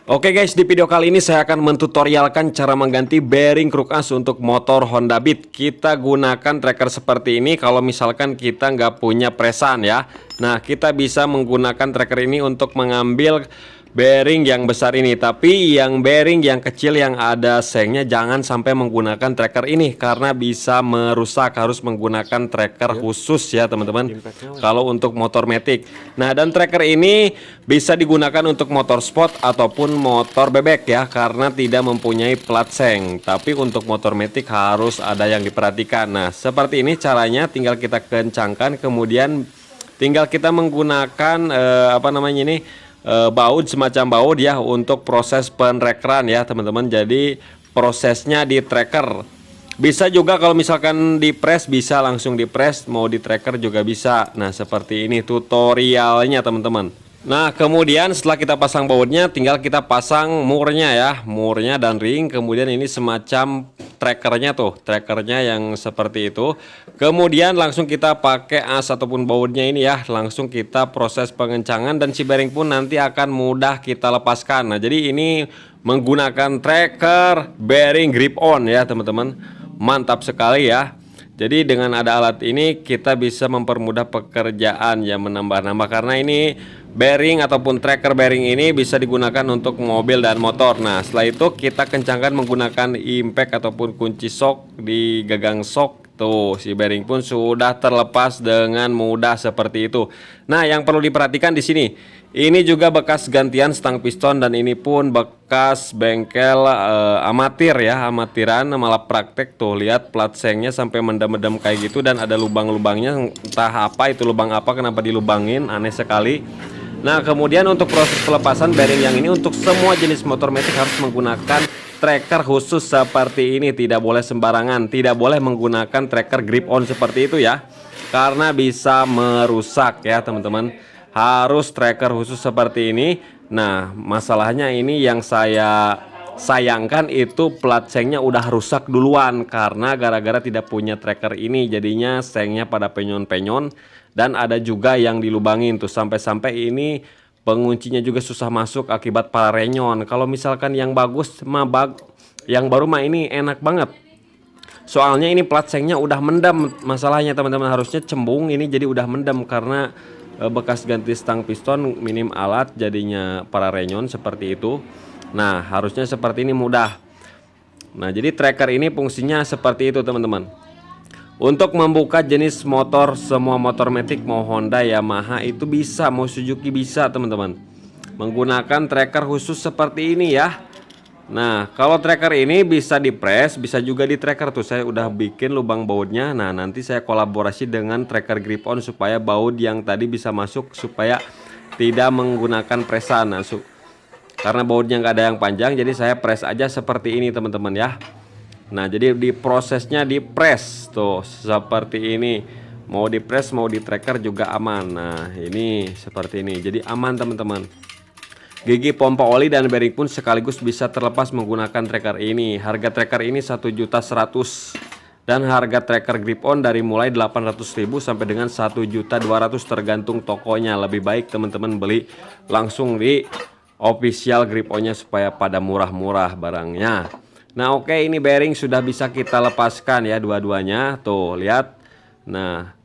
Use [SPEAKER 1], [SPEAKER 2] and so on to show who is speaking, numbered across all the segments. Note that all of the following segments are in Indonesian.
[SPEAKER 1] Oke guys, di video kali ini saya akan mentutorialkan cara mengganti bearing kruk as untuk motor Honda Beat. Kita gunakan tracker seperti ini kalau misalkan kita nggak punya presan ya. Nah, kita bisa menggunakan tracker ini untuk mengambil bearing yang besar ini. Tapi yang bearing yang kecil yang ada sengnya jangan sampai menggunakan tracker ini karena bisa merusak. Harus menggunakan tracker khusus ya teman-teman, kalau untuk motor matic. Nah, dan tracker ini bisa digunakan untuk motor sport ataupun motor bebek ya, karena tidak mempunyai plat seng. Tapi untuk motor matic harus ada yang diperhatikan. Nah, seperti ini caranya, tinggal kita kencangkan, kemudian tinggal kita menggunakan baut, semacam baut ya, untuk proses penrekeran ya teman-teman. Jadi prosesnya di tracker. Bisa juga kalau misalkan di press, bisa langsung di press, mau di tracker juga bisa. Nah, seperti ini tutorialnya teman-teman. Nah, kemudian setelah kita pasang bautnya, tinggal kita pasang murnya ya, murnya dan ring. Kemudian ini semacam trackernya tuh, trackernya yang seperti itu. Kemudian langsung kita pakai as ataupun bautnya ini ya, langsung kita proses pengencangan, dan si bearing pun nanti akan mudah kita lepaskan. Nah, jadi ini menggunakan tracker bearing grip on ya teman-teman, mantap sekali ya. Jadi dengan ada alat ini kita bisa mempermudah pekerjaan ya, menambah-nambah, karena ini bearing ataupun tracker bearing ini bisa digunakan untuk mobil dan motor. Nah, setelah itu kita kencangkan menggunakan impact ataupun kunci sok di gagang sok. Tuh, si bearing pun sudah terlepas dengan mudah seperti itu. Nah, yang perlu diperhatikan di sini, ini juga bekas gantian stang piston, dan ini pun bekas bengkel amatir ya, amatiran malah praktek. Tuh, lihat plat sengnya sampai mendem-mendem kayak gitu, dan ada lubang-lubangnya, entah apa itu lubang apa, kenapa dilubangin, aneh sekali. Nah, kemudian untuk proses pelepasan bearing yang ini untuk semua jenis motor matic harus menggunakan tracker khusus seperti ini, tidak boleh sembarangan, tidak boleh menggunakan tracker grip on seperti itu ya, karena bisa merusak ya teman-teman. Harus tracker khusus seperti ini. Nah, masalahnya ini yang saya sayangkan itu plat sengnya udah rusak duluan, karena gara-gara tidak punya tracker ini jadinya sengnya pada penyon-penyon, dan ada juga yang dilubangin tuh, sampai-sampai ini penguncinya juga susah masuk akibat para renyon. Kalau misalkan yang bagus mah yang baru mah ini enak banget. Soalnya ini plat sengnya udah mendem, masalahnya teman-teman, harusnya cembung, ini jadi udah mendem karena bekas ganti stang piston minim alat, jadinya para renyon seperti itu. Nah, harusnya seperti ini mudah. Nah, jadi tracker ini fungsinya seperti itu teman-teman. Untuk membuka jenis motor, semua motor matic mau Honda, Yamaha itu bisa, mau Suzuki bisa teman-teman, menggunakan tracker khusus seperti ini ya. Nah, kalau tracker ini bisa di press, bisa juga di tracker. Tuh, saya udah bikin lubang bautnya. Nah, nanti saya kolaborasi dengan tracker grip on supaya baut yang tadi bisa masuk, supaya tidak menggunakan presan. Nah, karena bautnya nggak ada yang panjang, jadi saya press aja seperti ini teman-teman ya. Nah, jadi di prosesnya di press tuh seperti ini, mau di press mau di tracker juga aman. Nah, ini seperti ini, jadi aman teman-teman. Gigi pompa oli dan bearing pun sekaligus bisa terlepas menggunakan tracker ini. Harga tracker ini 1.100.000, dan harga tracker grip on dari mulai 800.000 sampai dengan 1.200.000 tergantung tokonya. Lebih baik teman-teman beli langsung di official grip onnya supaya pada murah-murah barangnya. Nah, oke, ini bearing sudah bisa kita lepaskan ya dua-duanya. Tuh, lihat. Nah,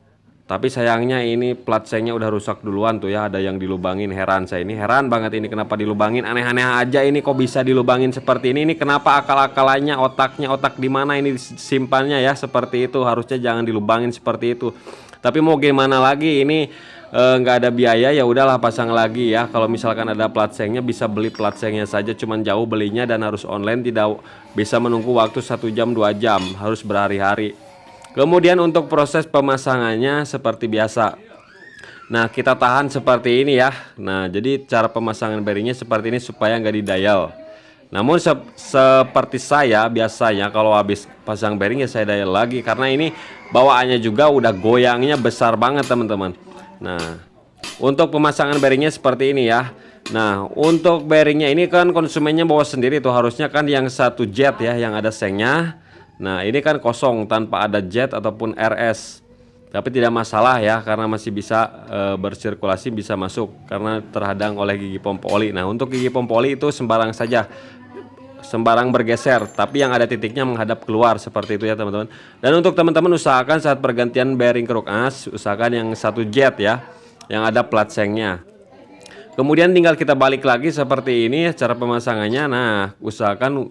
[SPEAKER 1] tapi sayangnya ini plat sengnya udah rusak duluan tuh ya, ada yang dilubangin. Heran saya, ini heran banget ini kenapa dilubangin, aneh-aneh aja ini, kok bisa dilubangin seperti ini. Ini kenapa akal-akalannya, otaknya, otak di mana ini simpannya ya seperti itu. Harusnya jangan dilubangin seperti itu. Tapi mau gimana lagi, ini nggak ada biaya, ya udahlah pasang lagi ya. Kalau misalkan ada plat sengnya bisa beli plat sengnya saja, cuman jauh belinya dan harus online, tidak bisa menunggu waktu 1 jam 2 jam, harus berhari-hari. Kemudian untuk proses pemasangannya seperti biasa. Nah, kita tahan seperti ini ya. Nah, jadi cara pemasangan bearingnya seperti ini supaya nggak didayal. Namun seperti saya biasanya kalau habis pasang bearing ya saya dayal lagi, karena ini bawaannya juga udah goyangnya besar banget teman-teman. Nah, untuk pemasangan bearingnya seperti ini ya. Nah, untuk bearingnya ini kan konsumennya bawa sendiri tuh, harusnya kan yang satu jet ya, yang ada sengnya. Nah, ini kan kosong tanpa ada jet ataupun RS. Tapi tidak masalah ya, karena masih bisa bersirkulasi, bisa masuk karena terhadang oleh gigi pompa oli. Nah, untuk gigi pompa oli itu sembarang saja, sembarang bergeser, tapi yang ada titiknya menghadap keluar, seperti itu ya teman-teman. Dan untuk teman-teman usahakan saat pergantian bearing kruk as, usahakan yang satu jet ya, yang ada plat sengnya. Kemudian tinggal kita balik lagi seperti ini cara pemasangannya. Nah, usahakan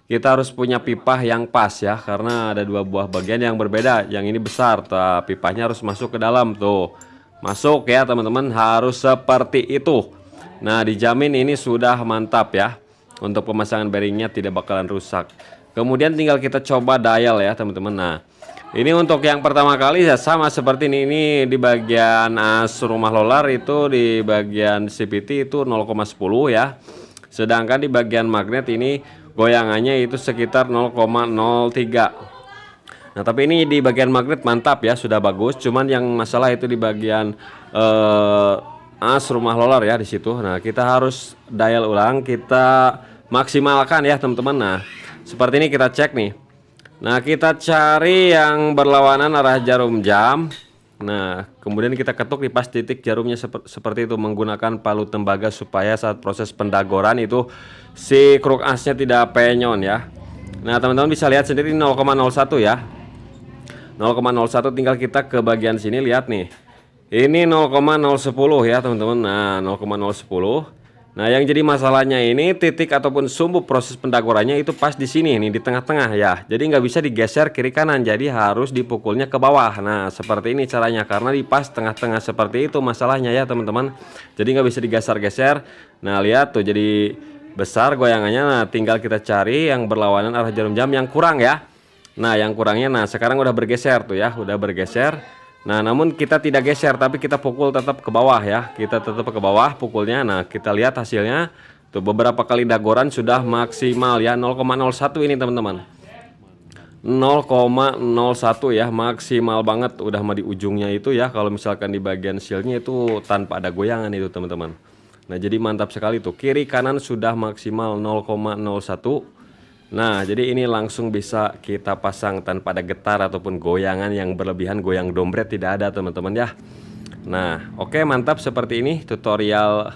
[SPEAKER 1] kita harus punya pipa yang pas ya, karena ada dua buah bagian yang berbeda. Yang ini besar, pipanya harus masuk ke dalam tuh. Masuk ya teman-teman, harus seperti itu. Nah, dijamin ini sudah mantap ya. Untuk pemasangan bearingnya tidak bakalan rusak. Kemudian tinggal kita coba dial ya teman-teman. Nah, ini untuk yang pertama kali ya sama seperti ini. Ini di bagian as rumah lolar, itu di bagian CVT itu 0,10 ya. Sedangkan di bagian magnet ini goyangannya itu sekitar 0,03. Nah, tapi ini di bagian magnet mantap ya, sudah bagus. Cuman yang masalah itu di bagian as rumah lolar ya, di situ. Nah, kita harus dial ulang, kita maksimalkan ya teman-teman. Nah, seperti ini kita cek nih. Nah, kita cari yang berlawanan arah jarum jam. Nah, kemudian kita ketuk di pas titik jarumnya seperti itu menggunakan palu tembaga supaya saat proses pendagoran itu si kruk asnya tidak penyon ya. Nah, teman-teman bisa lihat sendiri 0,01 ya. 0,01, tinggal kita ke bagian sini lihat nih. Ini 0,010 ya teman-teman. Nah, 0,010. Nah, yang jadi masalahnya ini titik ataupun sumbu proses pendagorannya itu pas di sini nih, di tengah-tengah ya. Jadi nggak bisa digeser kiri kanan, jadi harus dipukulnya ke bawah. Nah, seperti ini caranya, karena di pas tengah-tengah seperti itu masalahnya ya teman-teman. Jadi nggak bisa digeser-geser. Nah, lihat tuh jadi besar goyangannya. Nah, tinggal kita cari yang berlawanan arah jarum jam yang kurang ya. Nah, yang kurangnya, nah sekarang udah bergeser tuh ya, udah bergeser. Nah, namun kita tidak geser, tapi kita pukul tetap ke bawah ya. Kita tetap ke bawah pukulnya. Nah, kita lihat hasilnya. Tuh beberapa kali dagoran sudah maksimal ya. 0,01 ini teman-teman. 0,01 ya, maksimal banget. Udah mah di ujungnya itu ya. Kalau misalkan di bagian sealnya itu tanpa ada goyangan itu teman-teman. Nah, jadi mantap sekali tuh. Kiri kanan sudah maksimal 0,01. Nah, jadi ini langsung bisa kita pasang tanpa ada getar ataupun goyangan yang berlebihan, goyang dompet tidak ada teman-teman ya. Nah, oke, mantap seperti ini tutorial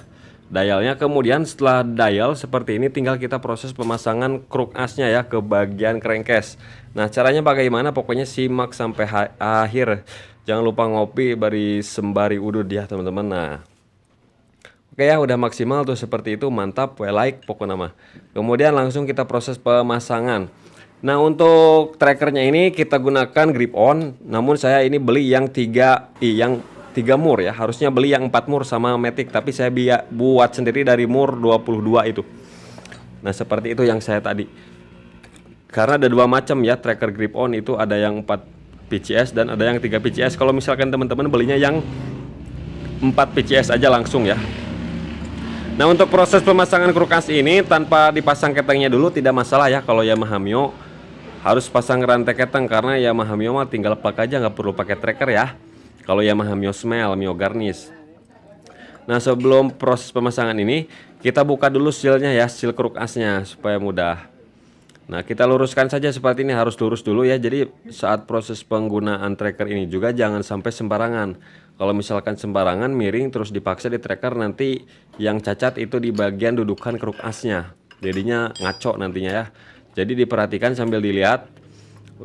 [SPEAKER 1] dialnya. Kemudian setelah dial seperti ini tinggal kita proses pemasangan kruk asnya ya ke bagian crankcase. Nah, caranya bagaimana? Pokoknya simak sampai akhir. Jangan lupa ngopi bari sembari udut ya teman-teman. Nah, oke ya, udah maksimal tuh seperti itu, mantap, like pokoknya mah. Kemudian langsung kita proses pemasangan. Nah, untuk trackernya ini kita gunakan grip on, namun saya ini beli yang 3 mur ya. Harusnya beli yang 4 mur sama matic, tapi saya buat sendiri dari mur 22 itu. Nah, seperti itu yang saya tadi. Karena ada dua macam ya tracker grip on, itu ada yang 4 PCS dan ada yang 3 PCS. Kalau misalkan teman-teman belinya yang 4 PCS aja langsung ya. Nah, untuk proses pemasangan kruk as ini tanpa dipasang ketengnya dulu tidak masalah ya. Kalau Yamaha Mio harus pasang rantai keteng, karena Yamaha Mio mah tinggal plug aja, nggak perlu pakai tracker ya. Kalau Yamaha Mio Smell, Mio Garnish. Nah, sebelum proses pemasangan ini kita buka dulu sealnya ya, seal kruk asnya supaya mudah. Nah, kita luruskan saja seperti ini, harus lurus dulu ya. Jadi saat proses penggunaan tracker ini juga jangan sampai sembarangan. Kalau misalkan sembarangan miring terus dipaksa di tracker, nanti yang cacat itu di bagian dudukan kruk asnya, jadinya ngaco nantinya ya. Jadi diperhatikan sambil dilihat.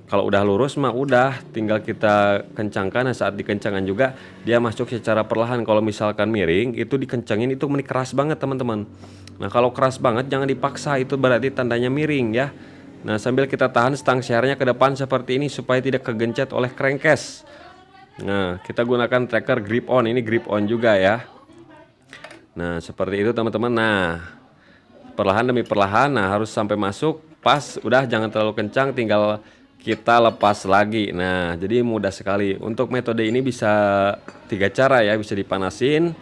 [SPEAKER 1] Kalau udah lurus mah udah tinggal kita kencangkan. Nah, saat dikencangkan juga dia masuk secara perlahan. Kalau misalkan miring itu dikencangin, itu keras banget teman-teman. Nah, kalau keras banget jangan dipaksa, itu berarti tandanya miring ya. Nah, sambil kita tahan stang sharenya ke depan seperti ini supaya tidak kegencet oleh crankcase. Nah, kita gunakan tracker grip on, ini grip on juga ya. Nah, seperti itu teman-teman. Nah, perlahan demi perlahan, nah harus sampai masuk pas, udah jangan terlalu kencang, tinggal kita lepas lagi. Nah, jadi mudah sekali. Untuk metode ini bisa 3 cara ya, bisa dipanasin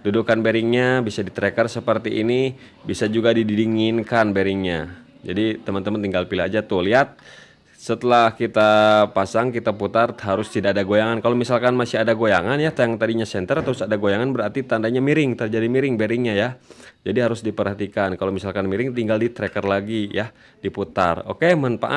[SPEAKER 1] dudukan bearingnya, bisa di tracker seperti ini, bisa juga didinginkan bearingnya. Jadi teman-teman tinggal pilih aja tuh, lihat. Setelah kita pasang, kita putar, harus tidak ada goyangan. Kalau misalkan masih ada goyangan ya, yang tadinya center terus ada goyangan, berarti tandanya miring, terjadi miring bearingnya ya. Jadi harus diperhatikan. Kalau misalkan miring tinggal di tracker lagi ya, diputar. Oke, manfaat